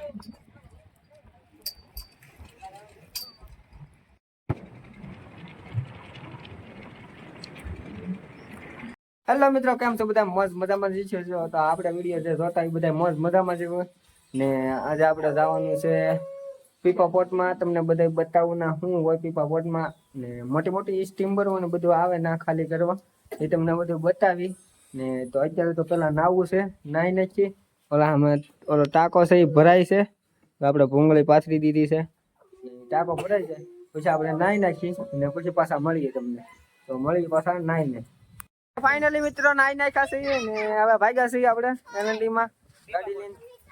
Hello મિત્રો, કેમ છો બધા? મસ્ત મજામાં જ છે. જો તો આપણે વિડીયો જે જોતા એ બધા મસ્ત મજામાં જ હોય ને. આજે આપણે જવાનું છે પીપા પોટમાં. તમને બધા બતાવું ના શું હોય પીપા પોટમાં ને. મોટી મોટી સ્ટીમરો ને બધું આવે ના ખાલી કરવા, એ તમને બધું બતાવી ને. તો અત્યારે તો પેલા નાવું છે, નાઈ નાખી. ઓલા અમે ઓલો ટાંકો છે એ ભરાય છે, તો આપણે ભૂંગળી પાથરી દીધી છે. ટાંકો ભરાઈ જાય પછી આપણે નાઈ નાખી ને પછી પાછા મળીએ તમને. તો મળી પાછા નાઈને. ફાઇનલી મિત્રો નાઈ નાખ્યા છીએ ને હવે ભાગ્યા છીએ આપણે એલએનડી માં.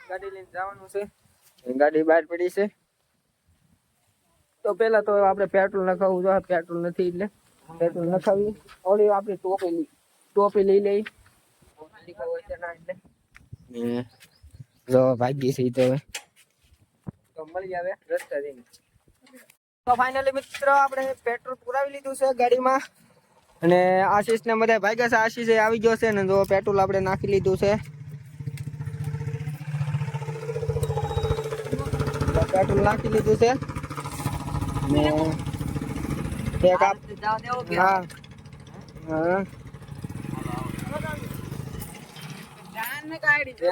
ગાડી લઈને જવાનું છે. ગાડી બહાર પડી છે. તો પેલા તો આપણે પેટ્રોલ નખાવવું જોઈએ. પેટ્રોલ નથી એટલે પેટ્રોલ નખાવી. ઓલી આપણી ટોપી લઈ લઈ. જો ભાગી છે તો મળી આવે રસ્તા જઈને. તો ફાઇનલી મિત્રો આપણે પેટ્રોલ પુરાવી લીધું છે ગાડીમાં અને આશીષ ને બધા ભાગ્યા છે. આશીષ આવી ગયો છે ને જો પેટ્રોલ આપણે નાખી લીધું છે. પેટ્રોલ નાખી લીધું છે ને એક હા હા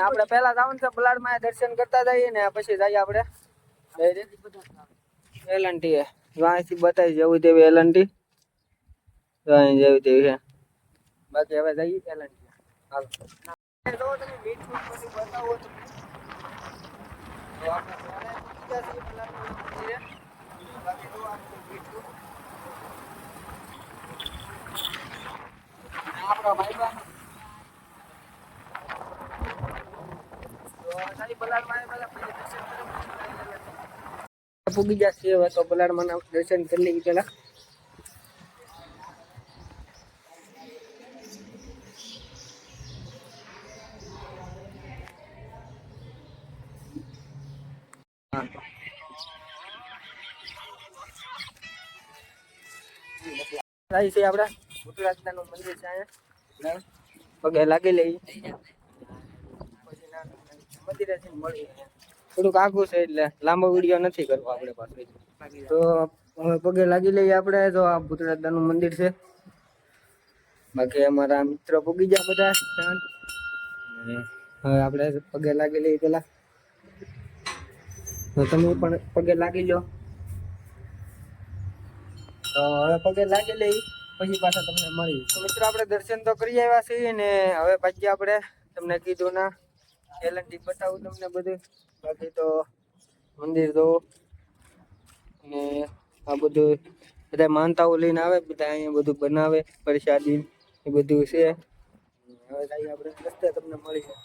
આપણે પેલા જવાનું છે બલાડ માં દર્શન કરતા જઈએ ને પછી જઈએ આપણે એલએનટી. અહીંથી બતાવી જેવું તેવી એલએનટી જેવી તેવી છે. બાકી હવે જઈએ એલએનટી. હાલો તમે મીઠું પછી બતાવો તમને. તો આપણે બાકી તો મીઠું આપણા ભાઈ પૂગી જશે. હવે તો બલાડમાં દર્શન કરી લઈએ પેલા. છે આપડા ગુજરાતના નું મંદિર છે અહીંયા. પગે લાગી લઈ મંદિરે મળી. થોડુંક આઘું છે એટલે લાંબો વિડીયો નથી કરવો આપણે પાસે. તો પગે લાગી લઈએ આપણે. તો આ ભૂતરાજદા નું મંદિર છે. બાકી અમારા મિત્રો પૂગી ગયા બધા. હવે આપણે પગે લાગી લઈએ પેલા. તો તમે પણ પગે લાગી લો. તો હવે પગે લાગી લઈ પછી પાછા તમને મળી. તો મિત્રો આપણે દર્શન તો કરી આવ્યા છીએ ને હવે પછી આપણે તમને કીધું ના એલએનટી બતાવું તમને બધું. બાકી તો મંદિર તો ને આ બધું બધા માનતાઓ લઈને આવે બધા અહીંયા બધું બનાવે પ્રસાદી એ બધું છે. હવે આપણે રસ્તે તમને મળી જાય.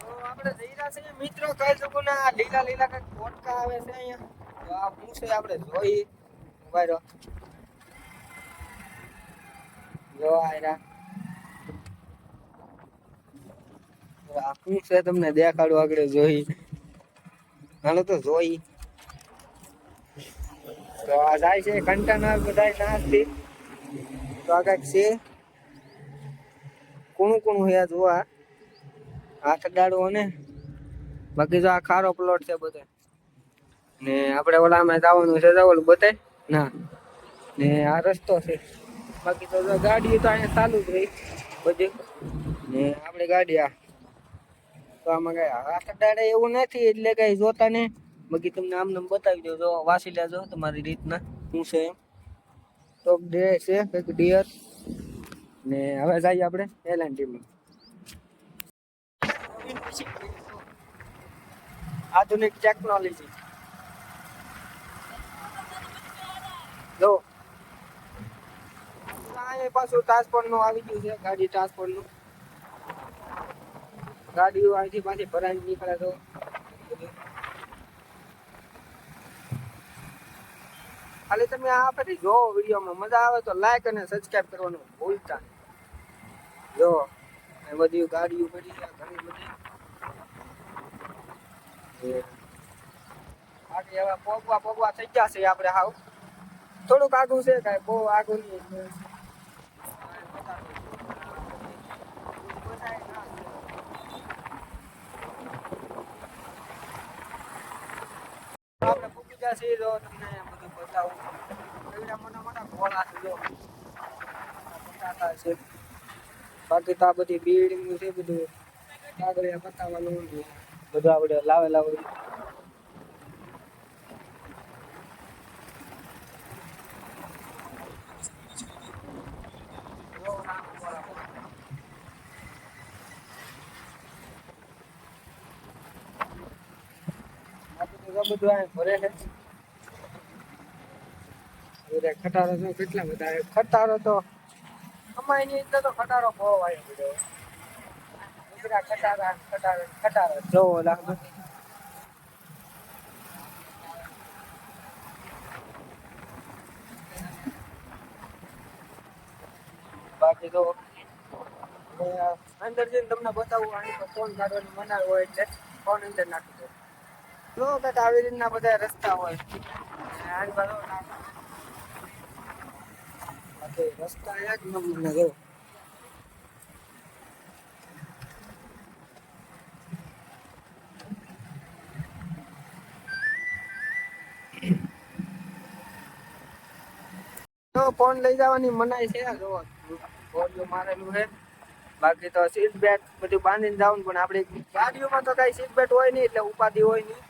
તો આપણે જઈ રહ્યા છીએ મિત્રો. કહી શકું ને આ લીલા લીલા કઈક પોટકા આવે છે અહીંયા. તો આ શું છે આપણે જોઈ ઉભા જો આયરા શું છે તમને દેખાડું આગળ જોઈ. હાલો તો જોઈ. તો આ જાય છે કન્ટેનર બધા નાસ્તી. તો આ કઈક છે કોણું કોણું હે જોવા હાથ ડાળવો ને. બાકી જો આ ખારો પ્લોટ છે બધે ને. આપણે ઓલામાં જવાનું છે ઓલું બતાય ના ને આ રસ્તો છે. બાકી તો ગાડી તો અહીંયા ચાલુ જ રહી બધી ને. આપણે ગાડી આ તો આમાં કઈ હાથ ડાળે એવું નથી એટલે કઈ જોતા ને. બાકી તમને આમ નામ બતાવી દો. જો વાસી લેજો તમારી રીતના શું છે એમ. તો ડે છે કઈક ડિયર ને. હવે જઈએ આપણે એલએનટી માં. આધુનિક ટેકનોલોજી જો પાછું ટ્રાન્સપોર્ટ નું આવી ગયું છે. ગાડી ટ્રાન્સપોર્ટ નું ગાડીઓ અહીંથી પાછી ભરાઈ નીકળે. તો ખાલી તમે આ પછી જો વિડીયોમાં મજા આવે તો લાઈક અને સબસ્ક્રાઇબ કરવાનું ભૂલતા નહીં. જો એ બધી ગાડીઓ પડી છે ઘણી બધી. બાકી હવે પોગવા થઈ ગયા છે આપણે. હાવ થોડુંક આગું છે કાંઈ બહુ આગું નહીં. છે જો તમને બધું બતાવું. એવડા મોટા મોટા ઘોડા છે જો બતાતા છે. બાકી તો આ બધી બિલ્ડિંગ છે બધું કાગળિયા બતાવવાનું બધું આપણે લાવેલા હોય. બધું આ ભરે છે. ખટારો તો કેટલા બધા ખટારો તો અમાય ની અંદર તો ખટારો બહુ આવી ગયો. ખટારા જોવો લાગે. બાકી તો અંદર જઈને તમને બતાવું આની પર ફોન કાઢવાની મના હોય એટલે ફોન અંદર નાખી દો. જો કંઈક આવી રીતના બધા રસ્તા હોય આની પર બાકી રસ્તા એક નંબર જો. ફોન લઈ જવાની મનાઈ છે જો બોર્ડ મારેલું છે. બાકી તો સીટ બેલ્ટ બધું બાંધીને જવું પણ આપણી ગાડીઓમાં તો કઈ સીટ બેલ્ટ હોય નહીં એટલે ઉપાધિ હોય નહીં.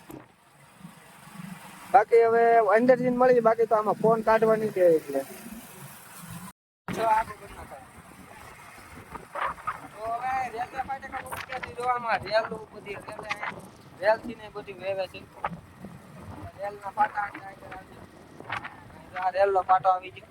બાકી હવે અંદર જઈને મળી બાકી તો આમાં ફોન કાઢવાની છે એટલે જો આગળ બના તો હવે રેલવે ફાટક ઉપરથી જોવામાં રેલ બધી રેલ થી ને બધી વેવે છે. રેલના પાટા આ રેલનો પાટો આવી ગયો.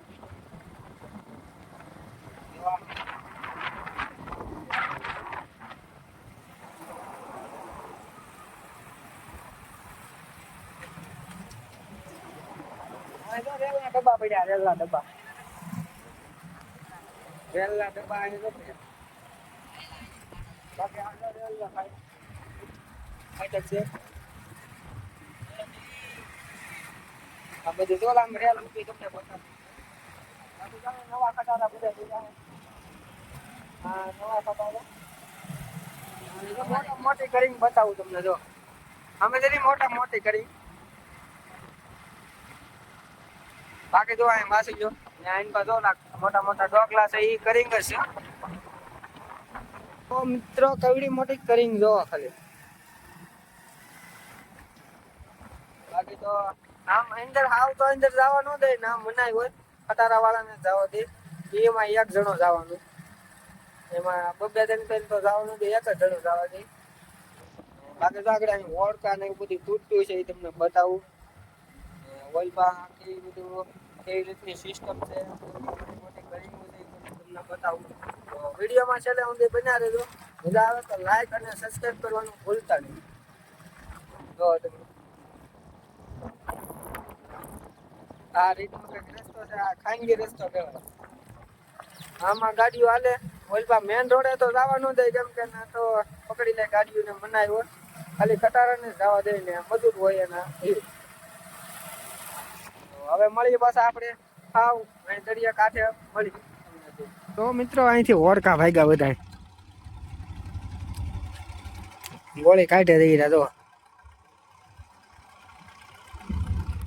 રેલના ડબ્બા પડ્યા રેલના ડબ્બા અહીં તો બાકી આગળ રેલના ફાટક છે. આ બધું ચોલામાં રેલ ઉભી તમને બતાવું. નવા ખટારા બધા બીજા હા નવા ખટારા મોટી કરીને બતાવું તમને જો અમે જરી મોટી કરી. બાકી જો અહીં વાસી જો આઈન પર જો મોટા મોટા ડોકલા છે એ કરિંગ જ છે. તો મિત્રો કવડી મોટી કરિંગ જો ખાલી. બાકી તો આમ અંદર હાવ તો અંદર જવા ન દે નામ મનાય હોય ખટારા વાળાને જવા દે. એમાં એક જણો જવાનું એમાં બબે જણ તો જવાનું દે એક જ જણો જવા દે. બાકી તો આગળ અહીં ઓળખા ને એવું બધું તૂટતું છે એ તમને બતાવું. વલપા એ બધું કેવી રીતની સિસ્ટમ છે મોટી કરી તમને બતાવું. તો વિડીયોમાં છેલ્લે સુધી બન્યા રહેજો. મજા આવે તો લાઈક અને સબસ્ક્રાઈબ કરવાનું ભૂલતા નહીં. જો તમે આ રીતનો કંઈક રસ્તો છે. આ ખાનગી રસ્તો કહેવાય. આમાં ગાડીઓ હાલે ઓલપા મેન રોડે તો જવા ન દે કેમ કે ના તો પકડી લે ગાડીઓને મનાય હોય. ખાલી ખટારાને જવા દે ને મજૂર હોય એના. હવે મળીએ પાછા આપણે આવ અહીં દરિયા કાંઠે મળી. તો મિત્રો અહીંથી ઓળખા ભાગ્યા બધા ગોળી કાઢે રહી રહ્યા. તો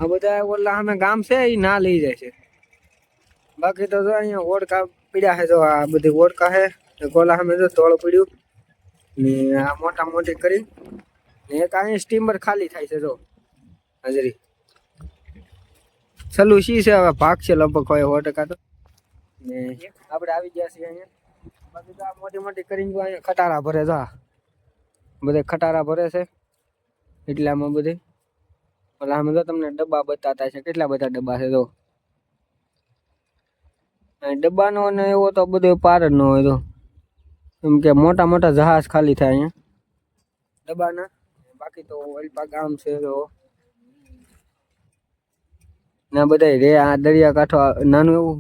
આ બધા ઓલા અમે ગામ છે એ ના લઈ જાય છે. બાકી તો જો અહીંયા ઓળખા પીડ્યા છે. જો આ બધી ઓળખા છે ગોલા સામે જો તોળ પીડ્યું ને આ મોટા મોટી કરી ને એક અહીંયા સ્ટીમર ખાલી થાય છે. જો હાજરી છેલ્લું શી છે હવે ભાગ છે લગભગ હોય 100% તો ને આપણે આવી ગયા છીએ અહીંયા. બાકી તો આ મોટી મોટી કરીને અહીંયા ખટારા ભરે જો બધે ખટારા ભરે છે એટલે આમાં બધે ઓલા આમાં જો તમને ડબ્બા બતાતા છે કેટલા બધા ડબ્બા છે. જો ડબ્બાનો ને એવો તો બધો પાર જ ન હોય. તો એમ કે મોટા મોટા જહાજ ખાલી થાય અહીંયા ડબ્બાના. બાકી તો વલપા ગામ છે તો ના બધા રે આ દરિયા કાંઠો નાનું એવું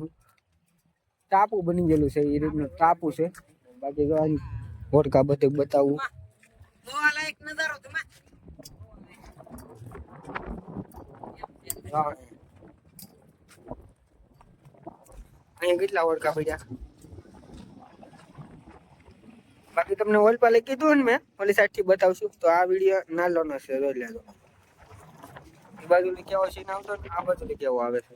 ટાપુ બની ગયેલું છે એ રીતનું ટાપુ છે. બાકી જો વોડકા બધું બતાવું. અહીંયા કેટલા વોડકા પડ્યા. બાકી તમને ઓલપા લઈ કીધું ને મેં ઓલી સાઈડ થી બતાવશું. તો આ વિડીયો નાનો છે જોઈ લેજો. એ બાજુ કેવો સીન આવતો ને આ બાજુ કેવો આવે છે.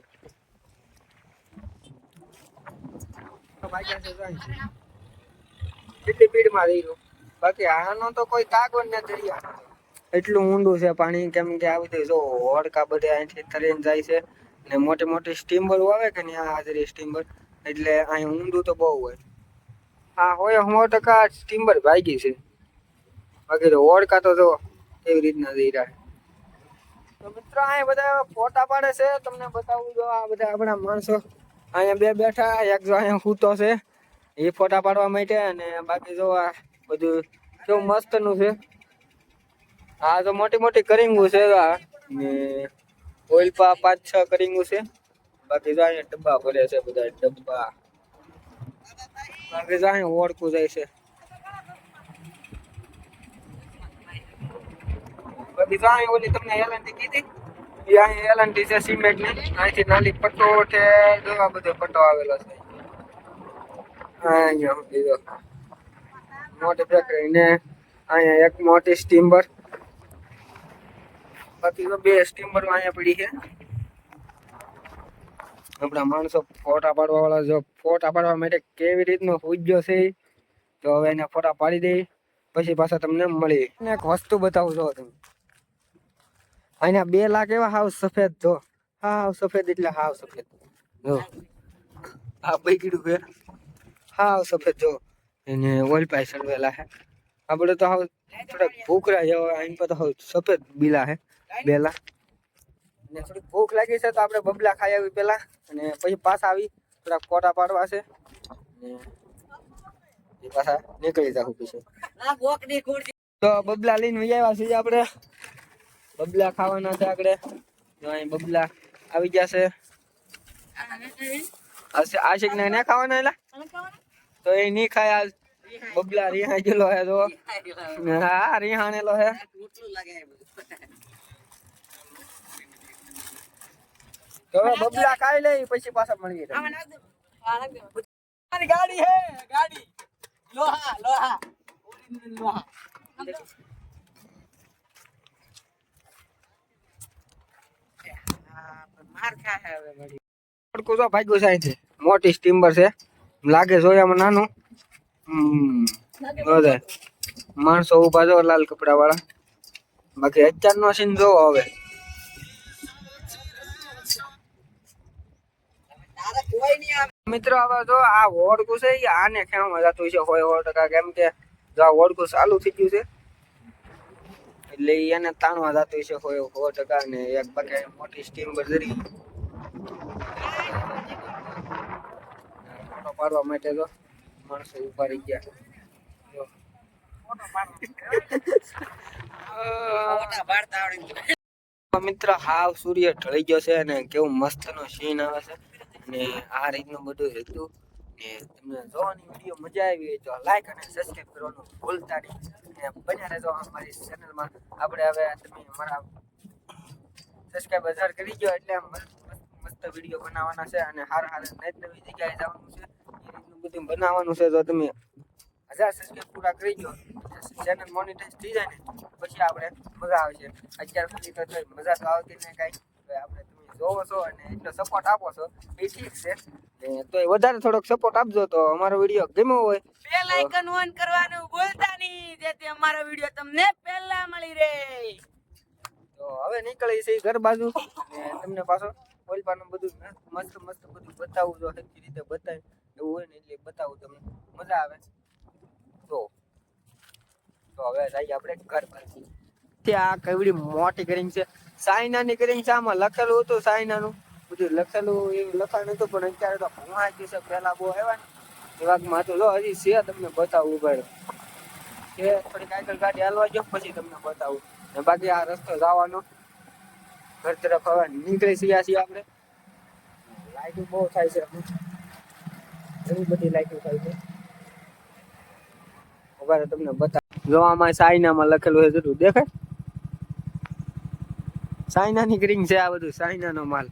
કેટલી સ્પીડમાં રહી ગયો. બાકી આનો તો કોઈ કાગળ નથી. એટલું ઊંડું છે પાણી, કેમ કે આ બધું જો હોડકા બધે અહીંથી તરીને જાય છે ને મોટી મોટી સ્ટીમર આવે કે નહીં, આ હાજરી સ્ટીમર, એટલે અહીં ઊંડું તો બહુ હોય. હા હોય 100% સ્ટીમર ભાગી છે. બાકી તો હોડકા તો જો એવી રીતના જઈ રહ્યા. તો મિત્રો અહીંયા બધા ફોટા પાડે છે. તમને બતાવું જો આ બધા આપણા માણસો અહીંયા બે બેઠા, એક જો અહીંયા સૂતો છે એ ફોટા પાડવા માટે, અને બાકી જો આ બધું કેવું મસ્ત નું છે. આ તો મોટી મોટી કરિંગું છે ને ઓઇલ 5-6 કરિંગું છે. બાકી જો અહીંયા ડબ્બા ભરે છે બધા ડબ્બા. બાકી જો અહીંયા ઓળખું જાય છે. બાકી જો અહીંયા ઓલી તમને એલએનટી કીધી, એ અહીંયા એલએનટી છે સિમેન્ટ ની. અહીંથી નાલી પટ્ટો છે, જોવા બધો પટ્ટો આવેલો છે અહીંયા સુધી જો મોટી ફેક્ટરી ને અહીંયા એક મોટી સ્ટીમર. બાકી તો બે સ્ટીમર અહીંયા પડી છે. આપણા માણસો ફોટા પાડવા વાળા જો ફોટા પાડવા માટે કેવી રીતનો પૂજ્યો છે, તો હવે એને ફોટા પાડી દઈ પછી પાછા તમને મળી. એક વસ્તુ બતાવું છો તમે, અહીંયા 2 લાખ એવા હાવ સફેદ જો, હાવ સફેદ એટલે હાવ સફેદ જો આ પૈકડું છે હાવ સફેદ જો, એને ઓઇલ પાઈ સડવેલા છે. આપણે તો હાવ થોડાક ભૂખરા જેવા, અહીં પર તો હાવ સફેદ બીલા છે બેલા. ને થોડીક ભૂખ લાગી છે તો આપણે બબલા ખાઈ આવી પેલા, અને પછી પાછા આવી થોડાક ફોટા પાડવા છે ને પાછા નીકળી જાવ પછી. તો બબલા લઈને આવ્યા છીએ આપણે, બબલા ખાવાના છે આપણે. અહીં બબલા આવી ગયા છે. આશિક ને ના ખાવાના એલા તો એ નહીં ખાય. આજ બબલા રિહાઈ ગયેલો હે તો, હા રિહાણેલો હે. તો બબલા ખાઈ લે પછી પાછા મળીએ. ગાડી હે ગાડી લોહા લોહા લોહા. મોટી સ્ટીમર છે, લાગે જોયામાં નાનું. માણસો ઉભા જો લાલ કપડા વાળા. બાકી અત્યારનો સીન જોવો હવે. મિત્રો હવે જો આ હોડકું છે આને ખેવામાં જતું છે 100%, કેમ કે જો આ હોડકું ચાલુ થઈ ગયું છે એટલે એને તાણવા જતું છે 100%. ને એક બાકી મોટી સ્ટીમર જરી ફોટો પાડવા માટે તો માણસો ઉભા રહી ગયા. મિત્ર હાવ સૂર્ય ઢળી ગયો છે અને કેવું મસ્ત નો સીન આવે છે, અને આ રીતનું બધું હતું. ને તમને જોવાની વિડીયો મજા આવી હોય તો લાઈક અને સબસ્ક્રાઇબ કરવાનું ભૂલતા નહીં, અને બન્યા રહેજો અમારી ચેનલમાં. આપણે હવે તમે અમારા સબસ્ક્રાઇબ 1000 કરી ગયો એટલે મસ્ત વિડીયો બનાવવાના છે, અને હારા નવી જગ્યાએ જવાનું છે. એ રીતનું બધું બનાવવાનું છે. જો તમે 1000 સબસ્ક્રાઇબ પૂરા કરી ગયો, ચેનલ મોનેટાઈઝ થઈ જાય ને પછી આપણે મજા આવશે. અત્યાર સુધી તો મજા તો આવતી ને કાંઈ. આપણે તમે જોવો છો અને એટલો સપોર્ટ આપો છો એ ઠીક છે, તો વધારે થોડોક સપોર્ટ આપજો તો અમારો વિડીયો ગમ્યો હોય બેલ આઇકન ઓન કરવાનું ભૂલતા નહીં, જેથી અમારો વિડીયો તમને પહેલા મળી રહે. તો હવે નીકળી છે ઘર બાજુ, ને તમને પાછો ઓલપાનું બધું મસ્ત મસ્ત બધું બતાવું જો સરખી રીતે બતાય એવું હોય ને એટલે બતાવું તમને મજા આવે. તો હવે જઈએ આપણે ઘર બાજુ. ત્યાં કેવડી મોટી કરિંગ છે, સાયનાની કરિંગ છે. આમાં લખેલું હતું સાયનાનું બધું લખેલું, એવું લખાણ હતું પણ અત્યારે તો ભણવા ગયું છે. પહેલા બહુ આવ્યા ને વિભાગમાં હતું. જો હજી છે તમને બતાવું ઉભા છે. થોડીક આગળ ગાડી હાલવા જો પછી તમને બતાવું. ને બાકી આ રસ્તો જવાનો ઘર તરફ હવે નીકળી છીએ આપણે. લાઈટિંગ બહુ થાય છે, ઘણી બધી લાઈટિંગ થાય છે. ઉભા તમને બતાવું. જો આમાં સાયનામાં લખેલું છે, જરૂર દેખાય સાયનાની ગ્રીન છે. આ બધું સાયનાનો માલ.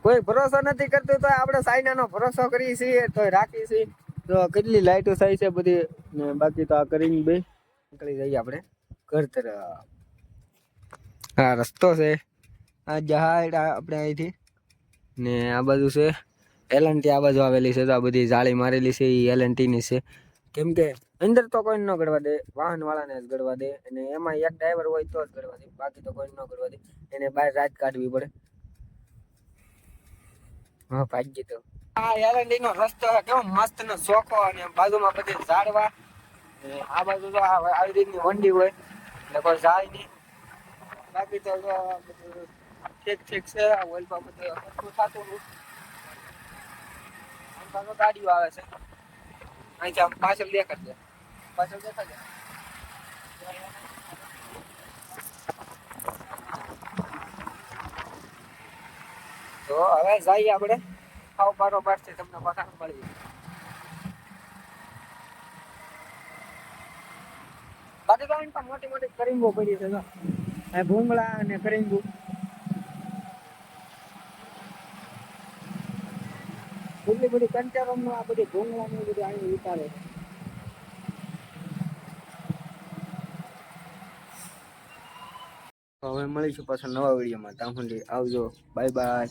કોઈ ભરોસો નથી કરતું તો આપણે સાયનાનો ભરોસો કરીએ છીએ તો રાખીએ છીએ. તો કેટલી લાઈટો થાય છે બધી. ને બાકી તો આ કરીને બે નીકળી જઈએ આપણે ઘર તરફ. હા રસ્તો છે આ જહાજ આપણે અહીંથી ને આ બાજુ છે એલએનટી, આ બાજુ આવેલી છે. તો આ બધી જાળી મારેલી છે એ એલએનટી ની છે. કેમ કે અંદર તો કોઈ ન ગળવા દે, વાહન વાળાને જ ગળવા દે, અને એમાં એક ડ્રાઈવર હોય તો જ ગળવા દે, બાકી તો કોઈ ન ગળવા દે. એને બહાર રાત કાઢવી પડે. હા ભાગી તો આ એલએનટી નો રસ્તો કેવો મસ્ત નો ચોખ્ખો, અને બાજુમાં બધી ઝાડવા, આ બાજુ તો આવી રીતની વંડી હોય એટલે કોઈ જાય નહીં. બાકી તો ઠીક ઠીક છે. ઓઇલ પંપ બધું સરખું થતું નથી. આમ તો ગાડીઓ આવે છે અહીંથી, આમ પાછળ દેખાડશે, પાછળ દેખાડશે. તો હવે જઈએ આપણે ખાવ બારોબાર છે, તમને પાછા મળી. બાકી તો અહીં પણ મોટી મોટી કરીંગો પડી છે, ભૂંગળા અને કરીંગુ. એટલી બધી કંચારોમાં આ બધી ભૂંગળા ને બધી અહીં ઉતારે છે. હવે મળીશું પાછા નવા વિડીયોમાં. ત્યાં સુધી આવજો, બાય બાય.